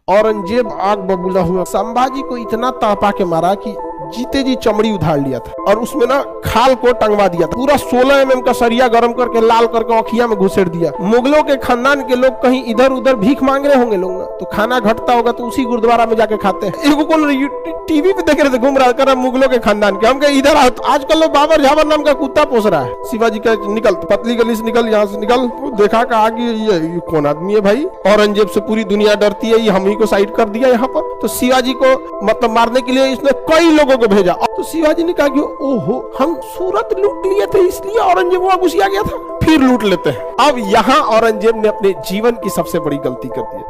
औरंगजेब आग बबूला हुआ। संभाजी को इतना तापा के मारा कि जीते जी चमड़ी उधार लिया था और उसमें ना खाल को टंगवा दिया था। पूरा 16 mm का सरिया गर्म करके लाल करके औखिया में घुसेड़ दिया। मुगलों के खानदान के लोग कहीं इधर उधर भीख मांग रहे होंगे लोग ना, तो खाना घटता होगा तो उसी गुरुद्वारा में जाके खाते हैं। एगो कौन टीवी पे देख रहे थे, घूम रहा कर मुगलों के खानदान के, हम कहे इधर आजकल लोग बाबर झाबर नाम का कुत्ता पोस रहा है। शिवाजी का निकल, पतली गली से निकल, यहाँ से निकल। देखा का आगे ये कौन आदमी है भाई, औरंगजेब से पूरी दुनिया डरती है, ये हम ही को साइड कर दिया यहाँ पर। तो शिवाजी को मतलब मारने के लिए इसने कई लोगों को भेजा। तो शिवाजी ने कहा कि ओहो हम सूरत लूट लिए थे इसलिए औरंगजेब वहां घुस गया था, फिर लूट लेते हैं। अब यहाँ औरंगजेब ने अपने जीवन की सबसे बड़ी गलती कर दी।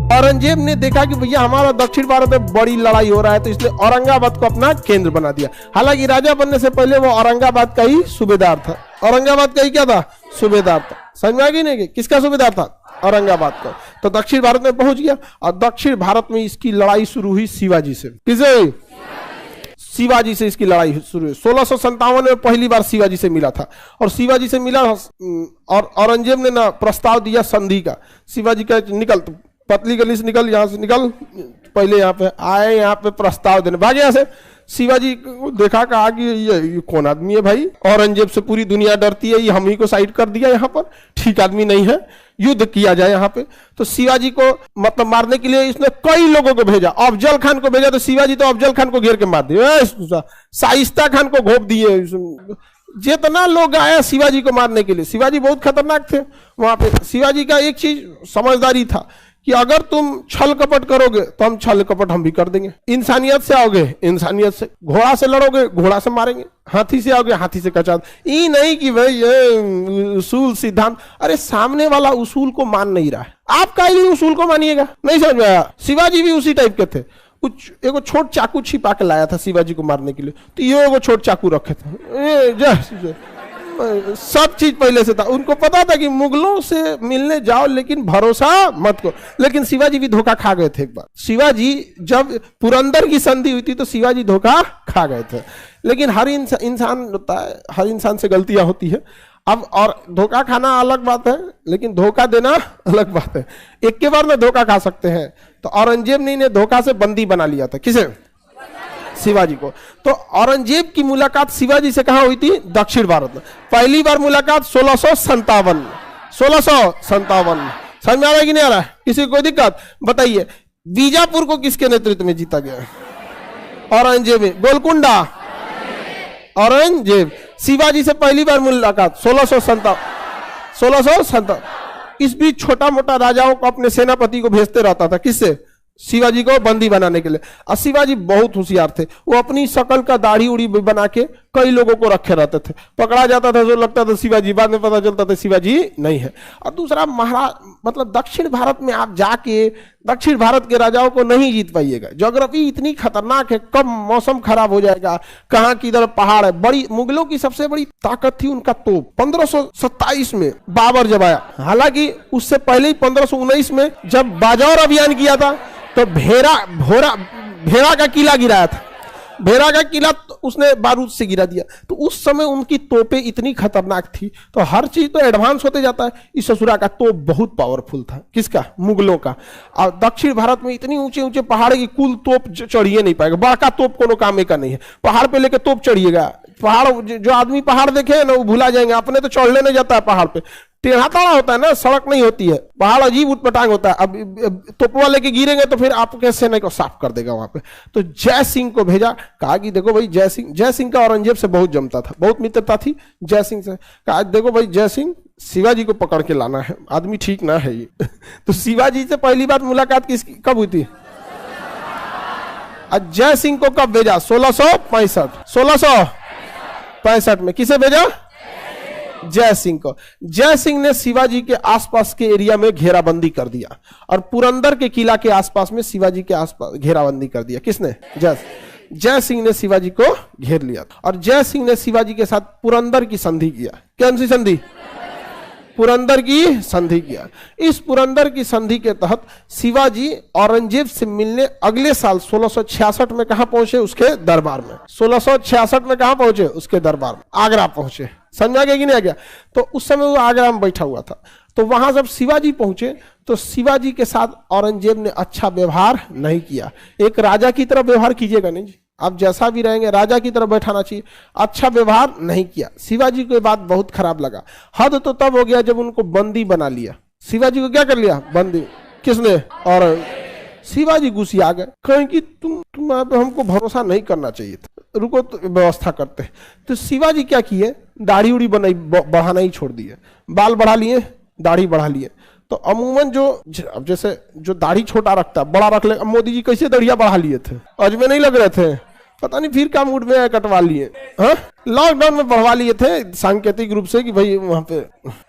औरंगजेब ने देखा कि भैया हमारा दक्षिण भारत में बड़ी लड़ाई हो रहा है, तो इसने औरंगाबाद को अपना केंद्र बना दिया। हालांकि राजा बनने से पहले वो औरंगाबाद का ही सूबेदार था। औरंगाबाद का ही क्या था, सूबेदार था। समझ में आ गई नहीं, किसका सूबेदार था, औरंगाबाद का। तो दक्षिण भारत में पहुंच गया और दक्षिण भारत में इसकी लड़ाई शुरू हुई शिवाजी से। किसे, शिवाजी से इसकी लड़ाई शुरू हुई। 1657 में पहली बार शिवाजी से मिला था और शिवाजी से मिला और औरंगजेब ने ना प्रस्ताव दिया संधि का। शिवाजी का निकल, पतली गली से निकल, यहाँ से निकल, पहले यहाँ पे आए, यहाँ पे प्रस्ताव देने भागे। यहाँ से शिवाजी को देखा का आगे ये कौन आदमी है भाई, औरंगजेब से पूरी दुनिया डरती है, ये हम ही को साइड कर दिया यहाँ पर, ठीक आदमी नहीं है, युद्ध किया जाए यहाँ पे। तो शिवाजी को मतलब मारने के लिए इसने कई लोगों को भेजा। अफजल खान को भेजा तो शिवाजी तो अफजल खान को घेर के मार दिया। शाइस्ता खान को घोप दिए। जितना लोग आया शिवाजी को मारने के लिए, शिवाजी बहुत खतरनाक थे वहां पे। शिवाजी का एक चीज समझदारी था कि अगर तुम छल कपट करोगे तो हम छल कपट हम भी कर देंगे। इंसानियत से आओगे, इंसानियत से। घोड़ा से लड़ोगे, घोड़ा से मारेंगे। हाथी से आओगे, हाथी से कचा। ये नहीं कि भाई ये उसूल सिद्धांत, अरे सामने वाला उसूल को मान नहीं रहा है, आप का ही उसूल को मानिएगा। नहीं समझ में आया। शिवाजी भी उसी टाइप के थे। कुछ एगो छोट चाकू छिपा के लाया था शिवाजी को मारने के लिए, तो ये एगो छोट चाकू रखे थे। सब चीज पहले से था, उनको पता था कि मुगलों से मिलने जाओ लेकिन भरोसा मत करो। लेकिन शिवाजी भी धोखा खा गए थे एक बार। शिवाजी जब पुरंदर की संधि हुई थी तो शिवाजी धोखा खा गए थे। लेकिन हर इंसान होता है, हर इंसान से गलतियां होती है। अब और धोखा खाना अलग बात है, लेकिन धोखा देना अलग बात है। एक के बार में धोखा खा सकते हैं। तो औरंगजेब ने इन्हें धोखा से बंदी बना लिया था। किसे, शिवाजी को। तो औरंगजेब की मुलाकात शिवाजी से कहां हुई थी, दक्षिण भारत में। पहली बार मुलाकात 1657। 1657 समझ में आ रहा है कि नहीं आ रहा है, किसी को कोई दिक्कत बताइए। बीजापुर को किसके नेतृत्व में जीता गया, औरंगजेब। गोलकुंडा, औरंगजेब। शिवाजी से पहली बार मुलाकात 1657। इस बीच छोटा मोटा राजाओं को अपने सेनापति को भेजते रहता था। किससे, शिवाजी को बंदी बनाने के लिए। और शिवाजी बहुत होशियार थे, वो अपनी शकल का दाढ़ी उड़ी बना के कई लोगों को रखे रहते थे। पकड़ा जाता था जो लगता था शिवाजी, बाद में पता चलता था शिवाजी नहीं है। और दूसरा, मतलब दक्षिण भारत में आप जाके दक्षिण भारत के राजाओं को नहीं जीत पाइएगा। ज्योग्राफी इतनी खतरनाक है, कब मौसम खराब हो जाएगा, कहाँ किधर पहाड़ है। बड़ी मुगलों की सबसे बड़ी ताकत थी उनका तोप। 1527 में बाबर जब आया, हालांकि उससे पहले ही 1519 में जब बाजौर अभियान किया था तो भेड़ा का किला गिराया था। भेड़ा का किला उसने बारूद से गिरा दिया। तो उस समय उनकी तोपें इतनी खतरनाक थी। तो हर चीज तो एडवांस होते जाता है। इस ससुरा का तोप बहुत पावरफुल था। किसका, मुगलों का। और दक्षिण भारत में इतनी ऊंचे ऊंचे पहाड़ की कुल तोप चढ़िए नहीं पाएगा। बड़का तोप कोनो काम का नहीं है। पहाड़ पे लेके तोप चढ़िएगा, पहाड़ जो आदमी पहाड़ देखे ना वो भुला जाएंगे। अपने तो चढ़ने नहीं जाता है पहाड़ पे, टेढ़ा ताड़ा होता है ना, सड़क नहीं होती है, पहाड़ अजीब उठपटांग होता है। अब तोपवा लेके गिरेंगे तो फिर आपके सेना को साफ कर देगा वहां पे। तो जय सिंह को भेजा, कहा कि देखो भाई जय सिंह का औरंगजेब से बहुत जमता था, बहुत मित्रता थी जय सिंह से। कहा देखो भाई जय सिंह, शिवाजी को पकड़ के लाना है, आदमी ठीक ना है ये। तो शिवाजी से पहली बार मुलाकात किसकी कब हुई थी, जय सिंह को कब भेजा, 1665 में। किसे भेजा, जय सिंह को। जय सिंह ने शिवाजी के आसपास के एरिया में घेराबंदी कर दिया और पुरंदर के किला के आसपास में शिवाजी के आसपास घेराबंदी कर दिया। किसने, जय सिंह ने शिवाजी को घेर लिया और जय सिंह ने शिवाजी के साथ पुरंदर की संधि किया। कौन सी संधि, पुरंदर की संधि किया। इस पुरंदर की संधि के तहत शिवाजी औरंगजेब से मिलने अगले साल 1666 में कहां पहुंचे, उसके दरबार में। 1666 में कहां पहुंचे, उसके दरबार में, आगरा पहुंचे। समझा गया कि नहीं आ गया। तो उस समय वो आगरा में बैठा हुआ था। तो वहां जब शिवाजी पहुंचे तो शिवाजी के साथ औरंगजेब ने अच्छा व्यवहार नहीं किया। एक राजा की तरह व्यवहार कीजिएगा नहीं जी, आप जैसा भी रहेंगे राजा की तरह बैठाना चाहिए। अच्छा व्यवहार नहीं किया, शिवाजी को ये बात बहुत खराब लगा। हद तो तब हो गया जब उनको बंदी बना लिया। शिवाजी को क्या कर लिया? बंदी। किसने? और शिवाजी गुस्सा गए, कहें कि तुम हमको भरोसा नहीं करना चाहिए था, रुको तो व्यवस्था करते हैं। तो शिवाजी क्या किए? दाढ़ी उड़ी बढ़ाना ही छोड़ दिए, बाल बढ़ा लिए, दाढ़ी बढ़ा लिए। तो अमूमन जैसे जो दाढ़ी छोटा रखता बड़ा रख ले। मोदी जी कैसे दाढ़िया बढ़ा लिए थे, अजमे नहीं लग रहे थे, पता नहीं फिर क्या मूड में कटवा लिए। हाँ, लॉकडाउन में बढ़वा लिए थे सांकेतिक रूप से कि भाई वहां पे।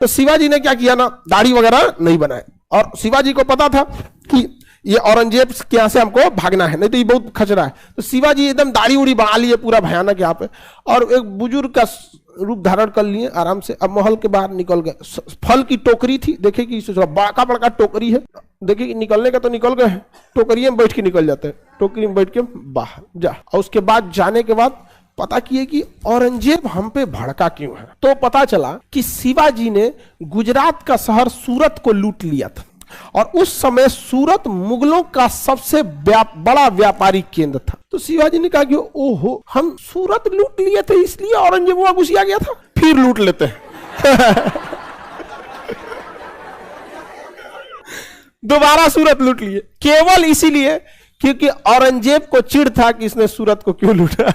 तो शिवाजी ने क्या किया ना, दाढ़ी वगैरह नहीं बनाए। और शिवाजी को पता था कि ये औरंगजेब के यहाँ से हमको भागना है, नहीं तो ये बहुत खचरा है। तो शिवाजी एकदम दाढ़ी उड़ी बढ़ा लिए पूरा भयानक यहाँ पे, और एक बुजुर्ग का रूप धारण कर लिए आराम से। अब महल के बाहर निकल गए। फल की टोकरी थी, देखे कि बड़ा बड़ा टोकरी है, देखे कि निकलने का तो निकल गए, टोकरी में बैठ के निकल जाते हैं, टोकरी में बैठ के बाहर जा। और उसके बाद जाने के बाद पता किए कि औरंगजेब हम पे भड़का क्यों है। तो पता चला कि शिवाजी ने गुजरात का शहर सूरत को लूट लिया था, और उस समय सूरत मुगलों का सबसे बड़ा व्यापारिक केंद्र था। तो शिवाजी ने कहा कि ओहो, हम सूरत लूट लिए थे इसलिए औरंगजेब वहां घुस गया था, फिर लूट लेते हैं। दोबारा सूरत लूट लिए, केवल इसीलिए क्योंकि औरंगजेब को चिढ़ था कि इसने सूरत को क्यों लूटा।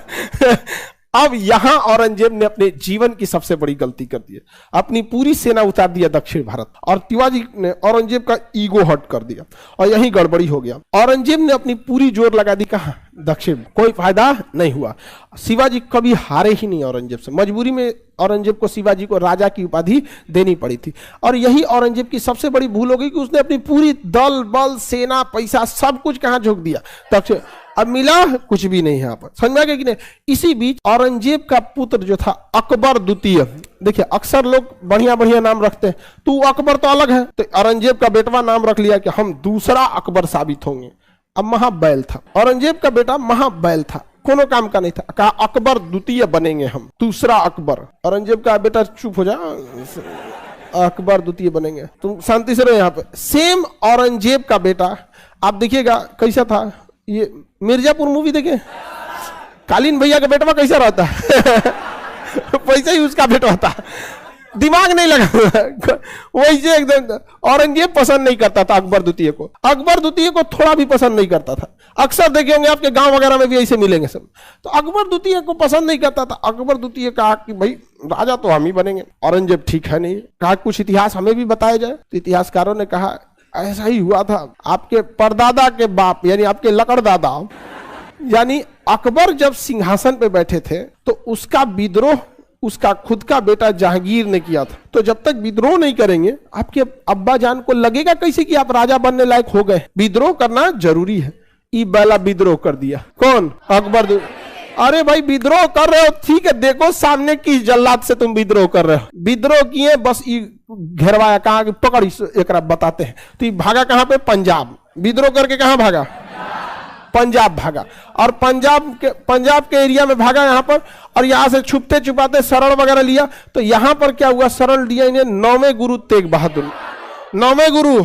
अब यहां औरंगजेब ने अपने जीवन की सबसे बड़ी गलती कर दी है, अपनी पूरी सेना उतार दिया दक्षिण भारत, और शिवाजी ने औरंगजेब का ईगो हर्ट कर दिया, और यही गड़बड़ी हो गया। औरंगजेब ने अपनी पूरी जोर लगा दी कहां? दक्षिण। कोई फायदा नहीं हुआ। शिवाजी कभी हारे ही नहीं औरंगजेब से। मजबूरी में औरंगजेब को शिवाजी को राजा की उपाधि देनी पड़ी थी, और यही औरंगजेब की सबसे बड़ी भूल हो गई कि उसने अपनी पूरी दल बल सेना पैसा सब कुछ कहां झोंक दिया? दक्षिण। अब मिला कुछ भी नहीं यहाँ पर, समझ में आ गया कि नहीं? इसी बीच औरंगजेब का पुत्र जो था अकबर द्वितीय, देखिए अक्सर लोग बढ़िया बढ़िया नाम रखते हैं, तो अकबर तो अलग है, तो औरंगजेब का बेटवा नाम रख लिया कि हम दूसरा अकबर साबित होंगे। अब महाबैल था, औरंगजेब का बेटा महाबैल था, कोनो काम का नहीं था, कहा अकबर द्वितीय बनेंगे हम, दूसरा अकबर। औरंगजेब का बेटा चुप हो जा, अकबर द्वितीय बनेंगे, तुम शांति से रहो यहाँ पे। सेम औरंगजेब का बेटा, आप देखिएगा कैसा था, ये मिर्जापुर मूवी देखे, कालीन भैया का बेटवा कैसा रहता है? वैसे ही उसका बेटा था, दिमाग नहीं लगा वैसे एकदम। औरंगजेब पसंद नहीं करता था अकबर द्वितीय को, अकबर द्वितीय को थोड़ा भी पसंद नहीं करता था। अक्सर देखे होंगे आपके गांव वगैरह में भी ऐसे मिलेंगे सब। तो अकबर द्वितीय को पसंद नहीं करता था। अकबर द्वितीय कहा कि भाई राजा तो हम ही बनेंगे, औरंगजेब ठीक है नहीं, कहा कुछ इतिहास हमें भी बताया जाए। तो इतिहासकारों ने कहा ऐसा ही हुआ था, आपके परदादा के बाप यानी आपके लकड़दादा यानी अकबर जब सिंहासन पे बैठे थे तो उसका विद्रोह उसका खुद का बेटा जहांगीर ने किया था। तो जब तक विद्रोह नहीं करेंगे आपके अब्बा जान को लगेगा कैसे कि आप राजा बनने लायक हो गए। विद्रोह करना जरूरी है। ई बेला विद्रोह कर दिया, कौन? अकबर। अरे भाई विद्रोह कर रहे हो ठीक है, देखो सामने किस जल्लाद से तुम विद्रोह कर रहे हो। विद्रोह किए बस घेरवाया, कहा कि पकड़ एक बताते हैं। तो भागा कहां पे? पंजाब। विद्रोह करके कहां भागा? पंजाब भागा, और पंजाब के एरिया में भागा यहाँ पर, और यहाँ से छुपते छुपाते शरण वगैरह लिया। तो यहाँ पर क्या हुआ? शरण लिया इन्हें 9वें गुरु तेग बहादुर, 9वें गुरु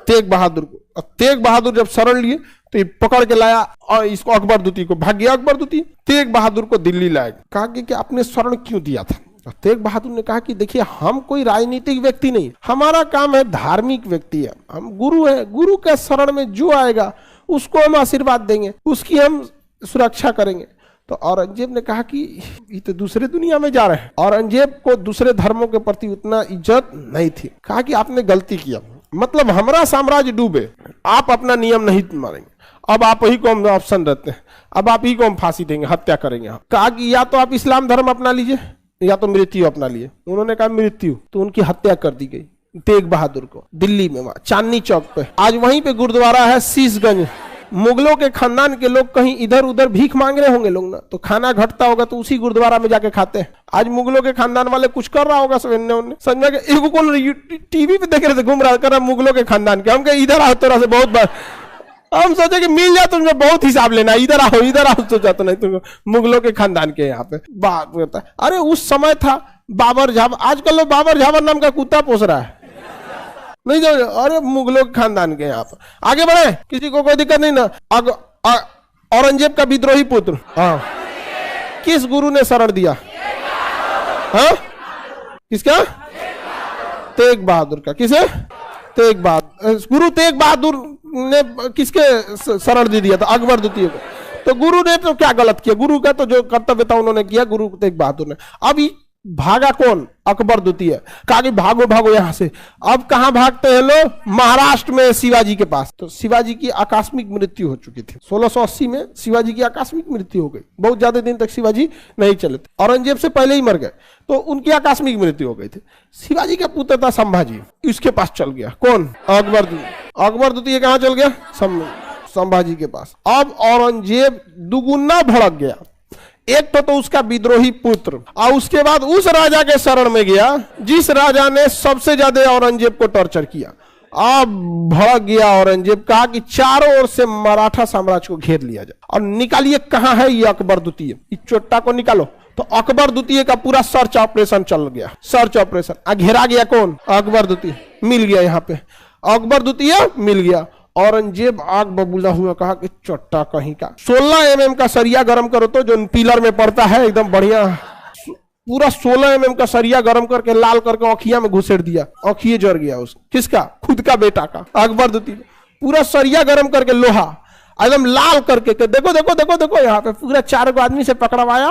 तेग बहादुर को। तेग बहादुर जब शरण लिए तो ये पकड़ के लाया और इसको अकबर द्वितीय को। भाग गया अकबर द्वितीय, तेग बहादुर को दिल्ली लाया। कहा कि आपने शरण क्यों दिया था? तेग बहादुर ने कहा कि देखिए हम कोई राजनीतिक व्यक्ति नहीं, हमारा काम है धार्मिक व्यक्ति है, हम गुरु है, गुरु के शरण में जो आएगा उसको हम आशीर्वाद देंगे, उसकी हम सुरक्षा करेंगे। तो औरंगजेब ने कहा कि ये तो दूसरे दुनिया में जा रहे हैं। औरंगजेब को दूसरे धर्मों के प्रति उतना इज्जत नहीं थी। कहा कि आपने गलती किया, मतलब हमारा साम्राज्य डूबे, आप अपना नियम नहीं मानेंगे, अब आप ही को हम ऑप्शन देते हैं, अब आप ही को हम फांसी देंगे, हत्या करेंगे। कहा कि या तो आप इस्लाम धर्म अपना लीजिए या तो मृत्यु अपना लिए। उन्होंने कहा मृत्यु, तो उनकी हत्या कर दी गई तेग बहादुर को दिल्ली में, वहां चांदनी चौक पे। आज वहीं पे गुरुद्वारा है शीशगंज। मुगलों के खानदान के लोग कहीं इधर उधर भीख मांग रहे होंगे लोग ना, तो खाना घटता होगा तो उसी गुरुद्वारा में जाके खाते हैं। आज मुगलों के खानदान वाले कुछ कर रहा होगा समझ में। एगो कौन टीवी पे देख रहे थे घूम रहा कर मुगलों के खानदान के, हम कहे इधर आओ तोरा से बहुत बार हम सोचे कि मिल जाए तुमसे बहुत हिसाब लेना, इधर आओ तो जाता नहीं तुम मुगलों के खानदान के यहाँ पे बात करता। अरे उस समय था बाबर झाबर, आजकल लोग बाबर झाबर नाम का कुत्ता पोस रहा है। नहीं जाओ, अरे मुगलों के खानदान के यहाँ पर आगे बढ़े, किसी को कोई दिक्कत नहीं ना। औरंगजेब का विद्रोही पुत्र, हाँ, किस गुरु ने शरण दिया? हाँ, किसका? तेग बहादुर का। किसे? तेग बहादुर। गुरु तेग बहादुर ने किसके शरण दे दिया था? अकबर द्वितीय को। तो गुरु ने तो क्या गलत किया? गुरु का तो जो कर्तव्य था उन्होंने किया, गुरु तेग बहादुर ने। अब भागा कौन? अकबर द्वितीय। कहा कि भागो भागो यहां से। अब कहां भागते हैं लोग? महाराष्ट्र में शिवाजी के पास। तो शिवाजी की आकस्मिक मृत्यु हो चुकी थी 1680 में। शिवाजी की आकस्मिक मृत्यु हो गई, बहुत ज्यादा दिन तक शिवाजी नहीं चले थे, औरंगजेब से पहले ही मर गए, तो उनकी आकस्मिक मृत्यु हो गई थी। शिवाजी का पुत्र था संभाजी, इसके पास चल गया। कौन? अकबर द्वितीय। अकबर द्वितीय कहां चल गया? संभाजी के पास। अब औरंगजेब दुगुना भड़क गया। एक तो उसका विद्रोही पुत्र, और उसके बाद उस राजा के शरण में गया जिस राजा ने सबसे ज्यादा औरंगजेब को टॉर्चर किया। अब भड़क गया औरंगजेब, कहा कि चारों ओर से मराठा साम्राज्य को घेर लिया जाए और निकालिए कहां है ये अकबर द्वितीय, इस चोट्टा को निकालो। तो अकबर द्वितीय का पूरा सर्च ऑपरेशन चल गया। सर्च ऑपरेशन, घेरा गया कौन? अकबर द्वितीय। मिल गया, यहाँ पे अकबर द्वितीय मिल गया। औरंगजेब आग बबूला हुआ, कहा कि चट्टा कहीं का 16 mm का सरिया गरम करो, तो जो पिलर में पड़ता है एकदम बढ़िया, पूरा 16 mm का सरिया गरम करके लाल करके औखिया में घुसेड़ दिया। औखिए जर गया उसका। किसका? खुद का बेटा का, अकबर द्वितीय। पूरा सरिया गरम करके लोहा एकदम लाल करके, देखो देखो देखो देखो, यहाँ पे पूरा 4 आदमी से पकड़वाया,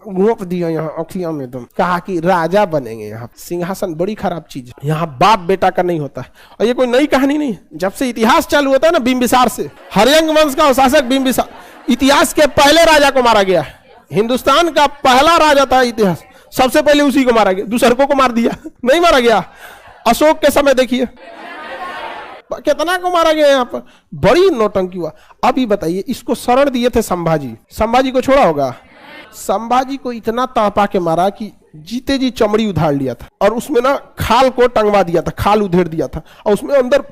घोंप दिया यहाँ औखिया में एकदम। कहा कि राजा बनेंगे यहाँ। सिंहासन बड़ी खराब चीज है, यहाँ बाप बेटा का नहीं होता है। और ये कोई नई कहानी नहीं, जब से इतिहास चालू होता है ना बिंबिसार से, हर्यंग वंश का शासक बिंबिसार, इतिहास के पहले राजा को मारा गया। हिंदुस्तान का पहला राजा था इतिहास, सबसे पहले उसी को मारा गया, दूसरों को मार दिया नहीं मारा गया। अशोक के समय देखिए कितना को मारा गया, यहाँ पर बड़ी नौटंकी हुआ। अभी बताइए, इसको शरण दिए थे संभाजी, संभाजी को छोड़ा होगा? संभाजी को इतना तड़पा के मारा कि जीते जी चमड़ी उधार लिया था, और उसमें ना खाल को टंगवा दिया था, खाल उधेड़ दिया था, और उसमें अंदर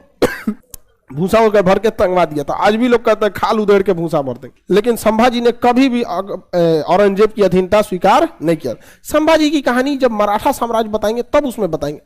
भूसा होकर भर के टंगवा दिया था। आज भी लोग कहते हैं खाल उधेड़ के भूसा भर देंगे, लेकिन संभाजी ने कभी भी औरंगजेब की अधीनता स्वीकार नहीं किया। संभाजी की कहानी जब मराठा साम्राज्य बताएंगे तब उसमें बताएंगे।